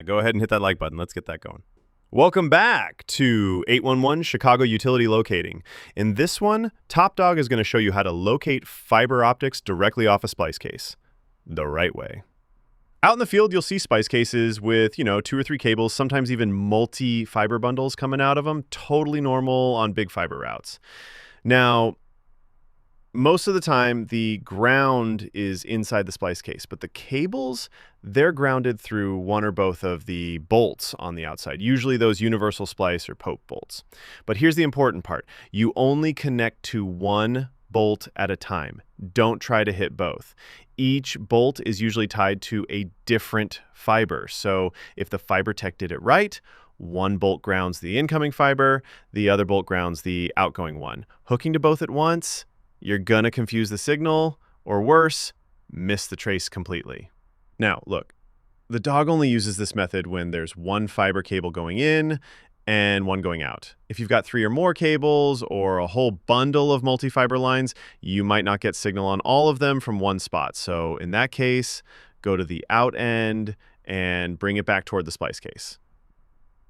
Go ahead and hit that like button. Let's get that going. Welcome back to 811 Chicago Utility Locating. In this one, Top Dog is going to show you how to locate fiber optics directly off a splice case the right way. Out in the field, you'll see splice cases with, 2 or 3 cables, sometimes even multi-fiber bundles coming out of them. Totally normal on big fiber routes. Now, most of the time, the ground is inside the splice case, but the cables, they're grounded through one or both of the bolts on the outside, usually those universal splice or Pope bolts. But here's the important part. You only connect to one bolt at a time. Don't try to hit both. Each bolt is usually tied to a different fiber. So if the fiber tech did it right, one bolt grounds the incoming fiber, the other bolt grounds the outgoing one. Hooking to both at once, you're gonna confuse the signal, or worse, miss the trace completely. Now, look, the dog only uses this method when there's one fiber cable going in and one going out. If you've got 3 or more cables or a whole bundle of multi-fiber lines, you might not get signal on all of them from one spot. So in that case, go to the out end and bring it back toward the splice case.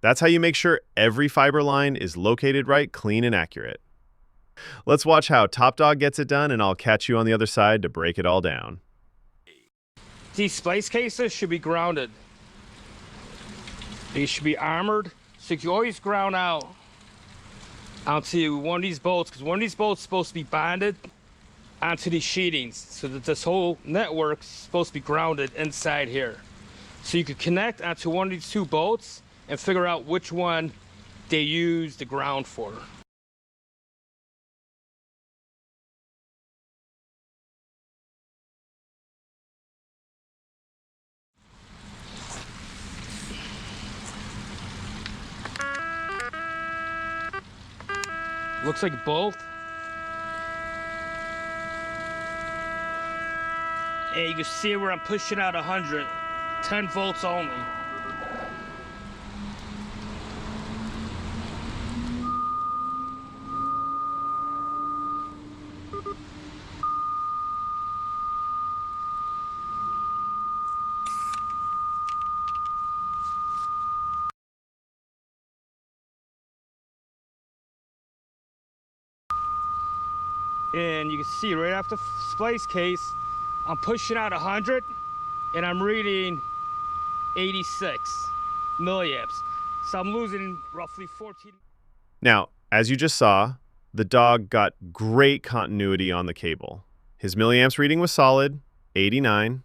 That's how you make sure every fiber line is located right, clean, and accurate. Let's watch how Top Dog gets it done, and I'll catch you on the other side to break it all down. These splice cases should be grounded. They should be armored, so you can always ground out onto one of these bolts, because one of these bolts is supposed to be bonded onto these sheetings, so that this whole network is supposed to be grounded inside here. So you could connect onto one of these 2 bolts and figure out which one they use the ground for. Looks like both. And you can see where I'm pushing out 100, 10 volts only. And you can see right after the splice case, I'm pushing out 100 and I'm reading 86 milliamps. So I'm losing roughly 14. Now, as you just saw, the dog got great continuity on the cable. His milliamps reading was solid, 89,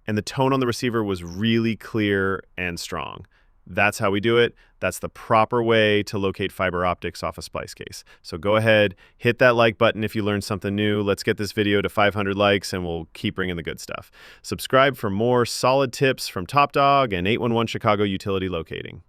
and the tone on the receiver was really clear and strong. That's how we do it. That's the proper way to locate fiber optics off a splice case. So go ahead, hit that like button if you learned something new. Let's get this video to 500 likes and we'll keep bringing the good stuff. Subscribe for more solid tips from Top Dog and 811 Chicago Utility Locating.